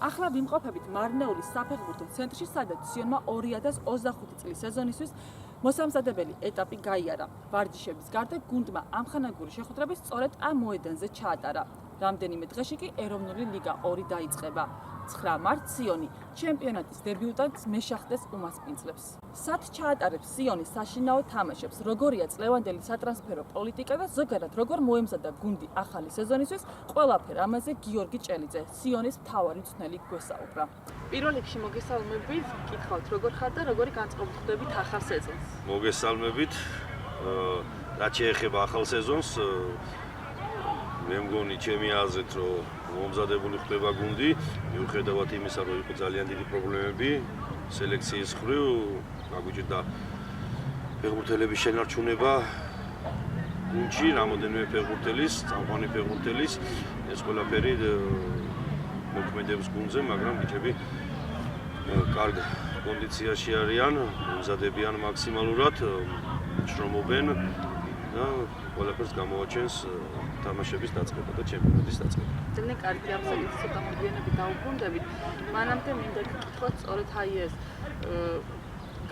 ახლა ვიმყოფებით მარნეულის საფეხბურთო ცენტრში, სადაც სიონმა 2025 წლის სეზონისთვის მოსამზადებელი ეტაპი გაიარა. ვარჯიშების გარდა გუნდმა ამხანაგური შეხვედრები სწორედ ამ მოედანზე ჩაატარა. რამდენიმე დღეში კი ეროვნული ლიგა 2 დაიწყება. 9 მარტს სიონი ჩემპიონატის დებიუტანტს მეშახტეს უმასპინძლებს. სად ჩაატარებს სიონი საშინაო თამაშებს, როგორია წლევანდელი სატრანსფერო პოლიტიკა და ზოგადად როგორ მოემზადა გუნდი ახალი სეზონისთვის, ყველაფერ ამაზე გიორგი ჭელიძე, სიონის მთავარი მწვრთნელი გვესაუბრა. პირველ რიგში მოგესალმებით, გითხავთ როგორ ხარ და როგორი განწყობით ხდებით ახალ სეზონს? მოგესალმებით. რაც შეეხება ახალ სეზონს, მე მგონი ჩემი აზრით, რომ მომზადებული ხდება გუნდი, მიუხედავად იმისა, რომ იყო ძალიან დიდი პრობლემები სელექციის მხრივ, გაგვიჭირდა ფეხბურთელების შენარჩუნება გუნდში, რამოდენიმე ფეხბურთელის, წამყვანი ფეხბურთელის, ეს ყველაფერი მოქმედებს გუნდზე, მაგრამ ბიჭები კარგ კონდიციაში არიან, მომზადებიან მაქსიმალურად, შრომობენ და ყველაფერს გამოაჩენს თამაშების დაწყება და ჩემპიონატის დაწყება. ძალიან კარგი ამბავი ცოტა მოგვიანებით დაუბრუნდებით. მანამდე მინდა გითხრათ სწორედ აი ეს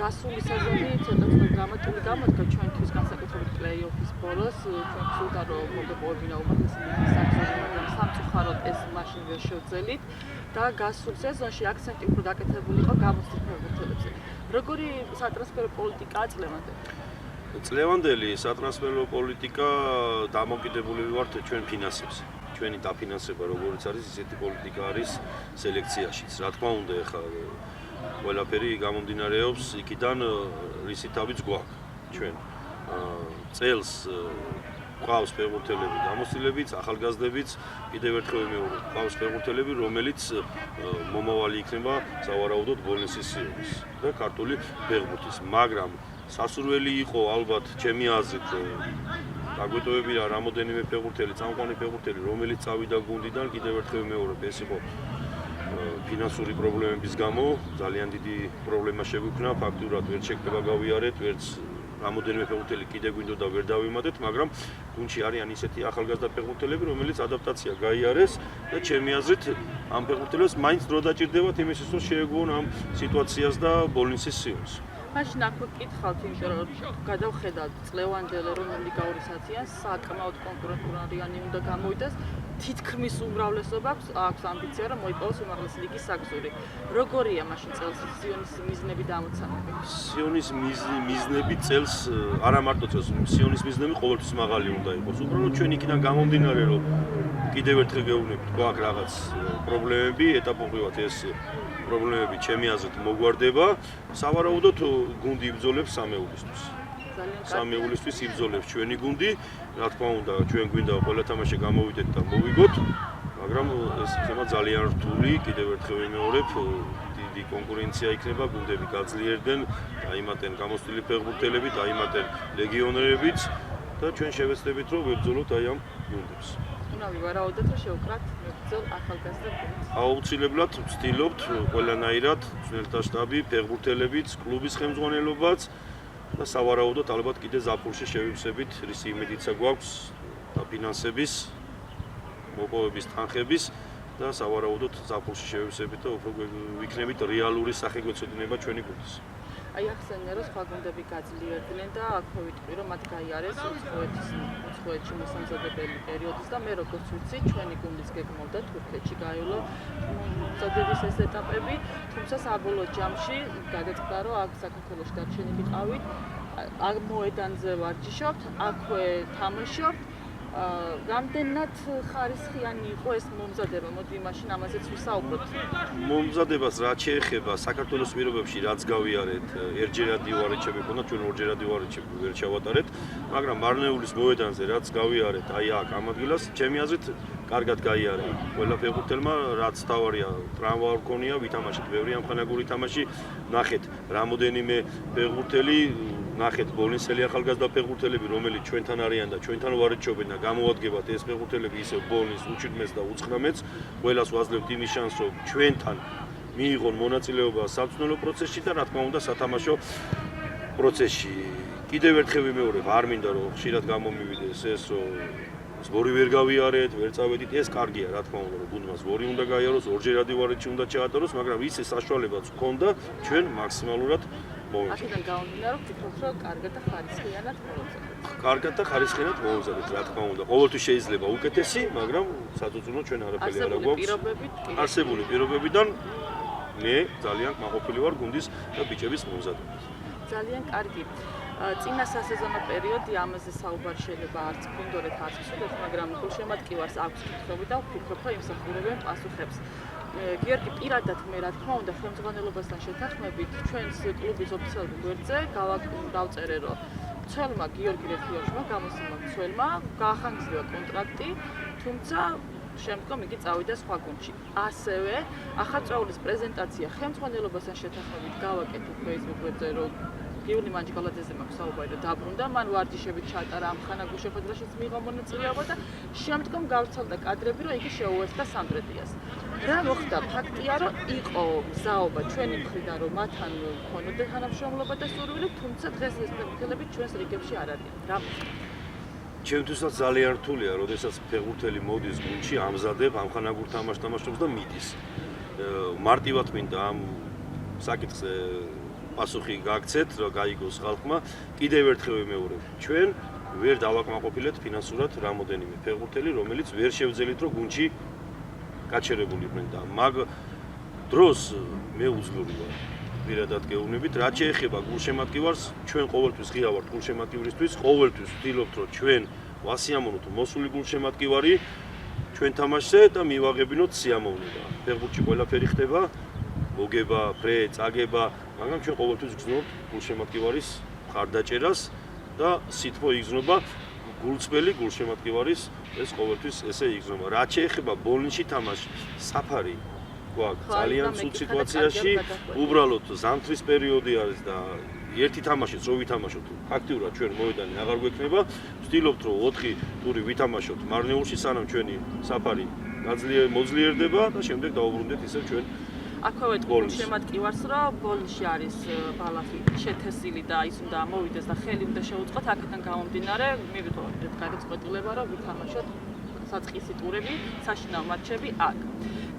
გასული სეზონი ცოტა დრამატული გამოდგა ჩვენთვის განსაკუთრებით პლეი-ოფის ბოლოს. ჩვენ ვსურდა რომ მოგეპოვებინა უმაღლესი ლიგის საგზური, მაგრამ სამწუხაროდ ეს მაშინ ვერ შევძელით და გასულ სეზონში აქცენტი უფრო დაკეთებული იყო გამოცდილ ფეხბურთელებზე. როგორი სატრანსფერო პოლიტიკაა წლევანდელი? წლევანდელი სატრანსფერო პოლიტიკა დამოკიდებული ვართ ჩვენ ფინანსებზე. ჩვენი დაფინანსება როგორც არის, ისეთი პოლიტიკა არის სელექციაშიც. რა თქმა უნდა, ეხლა ყველაფერი გამომდინარეობს იქიდან, რისი თავიც გვაქვს ჩვენ. წელს გვყავს ფეხბურთელები გამოცდილებიც, ახალგაზრდებიც, კიდევ ერთხელ ვიმეორებ, გვყავს ფეხბურთელები, რომელიც მომავალი იქნება სავარაუდოდ ბოლნისის სიონის და ქართული ფეხბურთის, მაგრამ სასურველი იყო ალბათ ჩემი აზრით გაგვეტოვებინა რამოდენიმე ფეხბურთელი, წამყვანი ფეხბურთელი, რომელიც წავიდა გუნდიდან, კიდევ ერთხელ ვიმეორებ, ეს იყო ფინანსური პრობლემების გამო, ძალიან დიდი პრობლემა შეგვიქმნა, ფაქტურად ვერ შეგვექნება გავიარეთ, ვერც რამოდენიმე ფეხბურთელი კიდე გვინდოდა ვერ დავიმატეთ, მაგრამ გუნდში არიან ისეთი ახალგაზრდა ფეხბურთელები, რომელიც ადაპტაცია გაიარეს და ჩემი აზრით ამ ფეხბურთელებს მაინც დრო დაჭირდებათ იმისთვის, რომ შეეგუონ ამ სიტუაციას და ბოლნისის სიონს. მაშინ აქ ვკითხავთ, იმიტომ რომ გადავხედავთ წლევანდელ ეროვნული ლიგა 2 საციანს, საკმაოდ კონკურენტული უნდა გამოვიდეს. თითქმის უმრავლესობა აქვს ამბიცია, რომ მოიპოვოს უმაღლესი ლიგის საგზური. როგორია მაშინ წელს სიონის მიზნები და ამოცანები? სიონის მიზნები წელს, არა მარტო წელს, სიონის მიზნები ყოველთვის მაღალი უნდა იყოს. უბრალოდ ჩვენ იქიდან გამომდინარე, რომ კიდევ ერთხელ გეუბნებით, გვაქვს რაღაც პრობლემები, ეტაპობრივად ეს პრობლემები ჩემი აზრით მოგვარდება. სავარაუდოდ გუნდი იბრძოლებს სამეულისთვის. სამეულისთვის იბრძოლებს ჩვენი გუნდი. რა თქმა უნდა, ჩვენ გვინდა ყველა თამაში გამოვიდეთ და მოვიგოთ, მაგრამ ეს იქნება ძალიან რთული, კიდევ ერთხელ ვიმეორებ, დიდი კონკურენცია იქნება, გუნდები გაძლიერდნენ, დაიმატენ გამოცდილი ფეხბურთელები, დაიმატენ ლეგიონერებიც და ჩვენ შევეცდებით, რომ ვებრძოლოთ აი ამ გუნდებს. ვარაუდობთ, რომ შევკრათ მებრძოლ ახალგაზრდა გუნდს. აუცილებლად ვცდილობთ ყველანაირად, მწვრთნელთა შტაბი, ფეხბურთელებიც, კლუბის ხელმძღვანელობაც და სავარაუდოდ ალბათ კიდე ზაფხულში შევივსებით, რის იმედიცა გვაქვს და ფინანსების, მოპოვების თანხების და სავარაუდოდ ზაფხულში შევივსებით და უფრო ვიქნებით რეალური სახელმწიფოება ჩვენი გუნდის. აი ახსენე რომ სხვა გუნდები გაძლიერდნენ და აქვე ვიტყვი რომ მათ გაიარეს უცხოეთში მოსამზადებელი პერიოდის და მე როგორც ვიცი ჩვენი გუნდის გეგმავდა თურქეთში გაივლო მომზადების ეს ეტაპები, თუმცა საბოლოო ჯამში გადაწყდა რომ აქ საქართველოში დარჩენილიყავით, ამ მოედანზე ვარჯიშობთ, აქვე თამაშობთ. რამდენად ხარისხიანი იყო ეს მომზადება? მოდი მაშინ ამაზეც ვისაუბროთ. მომზადებას რაც შეეხება საქართველოს პირობებში, რაც გავიარეთ, ერთჯერადი ვარჯიშები ქონდა, ჩვენ ორჯერადი ვარჯიშები ვერ ჩავატარეთ, მაგრამ მარნეულის მოედანზე რაც გავიარეთ, აი აქ ამ ადგილას, ჩემი აზრით, კარგად გაიარა. ყველა ფეხბურთელმა, რაც თავარია, ტრამვა არ ქონია, ვითამაშეთ ბევრი ამხანაგური თამაში, ნახეთ რამოდენიმე ფეხბურთელი, ნახეთ ბოლნისელი ახალგაზრდა ფეხბურთელები, რომელიც ჩვენთან არიან და ჩვენთან ვარჯიშობენ და გამოადგებათ ეს ფეხბურთელები ისევ ბოლნის U17 და U19-ს, ყველას ვაძლევთ იმის შანსს, რომ ჩვენთან მიიღონ მონაწილეობა სამწვრთნელო პროცესში და რა თქმა უნდა სათამაშო პროცესში. კიდევ ერთხელ ვიმეორებ, არ მინდა რომ ხშირად გამომივიდეს ეს, რომ ზბორი ვერ გავიარეთ, ვერ წავედით, ეს კარგია, რა თქმა უნდა, რომ გუნდმა ზბორი უნდა გაიაროს, ორჯერადი ვარჯიში უნდა ჩაატაროს, მაგრამ ისე საშუალებაც ჰქონდა ჩვენ მაქსიმალურად მოვიწყოთ. აქედან გამომდინარე, რომ ვფიქრობ, რომ კარგად და ხარისხიანად მოვუწოდეთ. კარგად და ხარისხიანად მოვუწოდეთ, რა თქმა უნდა. ყოველთვის შეიძლება უკეთესი, მაგრამ საწუწუნოდ ჩვენ არაფერი არ გვაქვს. არსებული პირობებიდან მე ძალიან კმაყოფილი ვარ გუნდის და ბიჭების მომზადებას. ძალიან კარგი. წინა სასეზონო პერიოდი ამაზე საუბარი შეიძლება არც გუნდორეთ არც ვსვიდეთ, მაგრამ გულშემატკივარს აქვს კითხვები და ვფიქრობ, რომ იმსახურებენ პასუხებს. გიორგი, პირადად მე რა თქმა უნდა ხელმძღვანელობასთან შეთანხმებით ჩვენს კლუბის ოფიციალურ გვერდზე დავწერე, რომ მცველმა გიორგი რეხიაშვილმა გამოსულმა მცველმა გაახანგრძლივა კონტრაქტი, თუმცა შემდგომ იგი წავიდა სხვა გუნდში. ასევე ახალწვეულის პრეზენტაცია ხელმძღვანელობასთან შეთანხმებით გავაკეთეთ Facebook web-ზე, რომ გიული მანჯგალაძეზე მაქვს საუბარი, რომ დაბრუნდა, მან ვარჯიშებით ჩაატარა ამხანაგურ შეხვედრაშიც მიიღო მონაწილეობა და შემდგომ გავრცელდა კადრები, რომ იგი შეუერთდა სამტრედიას. რა მოხდა? ფაქტია, რომ იყო მზაობა ჩვენი მხრიდან, რომ მათთან მქონოდა თანამშრომლობა და სურვილი, თუმცა დღეს ეს ფეხბურთელები ჩვენს რიგებში არ არიან. რა მოხდა? ჩემთვისაც ძალიან რთულია, როდესაც ფეხბურთელი მოდის გუნდში, ამზადებ, ამხანაგურ თამაშს თამაშობს და მიდის. მარტივად მინდა ამ საკითხზე პასუხი გააქცეთ, რომ გაიგოს ხალხმა. კიდევ ერთხელ ვიმეორებ, ჩვენ ვერ დავაკმაყოფილეთ ფინანსურად რამოდენიმე ფეხბურთელი, რომელიც ვერ შევძელით, რომ გუნდში გაჩერებულიყვნენ და მაგ დროს მე უძლური ვარ. პირადად გეუბნებით, რაც შეეხება გულშემატკივარს, ჩვენ ყოველთვის ღია ვართ გულშემატკივრისთვის, ყოველთვის ვთილობთ, რომ ჩვენ ვასიამოვნოთ მოსული გულშემატკივარი ჩვენ თამაშზე და მივაღებინოთ სიამოვნება. ფეხბურთში ყველაფერი ხდება, მოგება, ფრე, წაგება, მაგრამ ჩვენ ყოველთვის გრძნობთ გულშემატკივარის მხარდაჭერას და სითბო იგრძნობა გულწრფელი გულშემატკივარის ეს ყოველთვის ესე იგრძნობა. რაც შეეხება ბოლნისში თამაში, საფარი გვაქვს ძალიან ცუდ სიტუაციაში, უბრალოდ ზამთრის პერიოდი არის და ერთი თამაშიც რო ვითამაშოთ, ფაქტიურად ჩვენ მოედანი აღარ გვექნება. ვცდილობთ რომ 4 ტური ვითამაშოთ მარნეულში, სანამ ჩვენი საფარი მოძლიერდება და შემდეგ დავუბრუნდეთ ისევ ჩვენ აქვე გულშემატკივარს, რომ ბოლნისში არის ბალახი შეთესილი და ის უნდა მოვიდეს და ხელი უნდა შეუწყოთ, აქედან გამომდინარე მივიღოთ გადაწყვეტილება, რომ ვითამაშოთ საწყისი ტურები, საშინაო მატჩები აქ.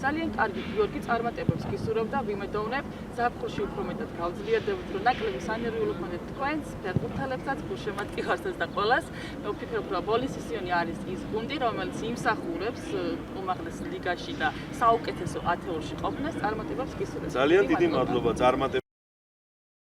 ძალიან კარგი გიორგი წარმატებებს გისურვებ და ვიმედოვნებ ზაფხულში უფრო მეტად გავძლიერდებით, რომ ნაკლები სანერვიულო ქონდეთ თქვენს ფეხბურთელებსაც, გულშემატკივარსაც და ყველას. მე ვფიქრობ, რომ ბოლისისიონი არის ის გუნდი, რომელიც იმსახურებს უმაღლეს ლიგაში და საუკეთესო ათეულში ყოფნას, წარმატებებს გისურვებ. ძალიან დიდი მადლობა წარმატებებს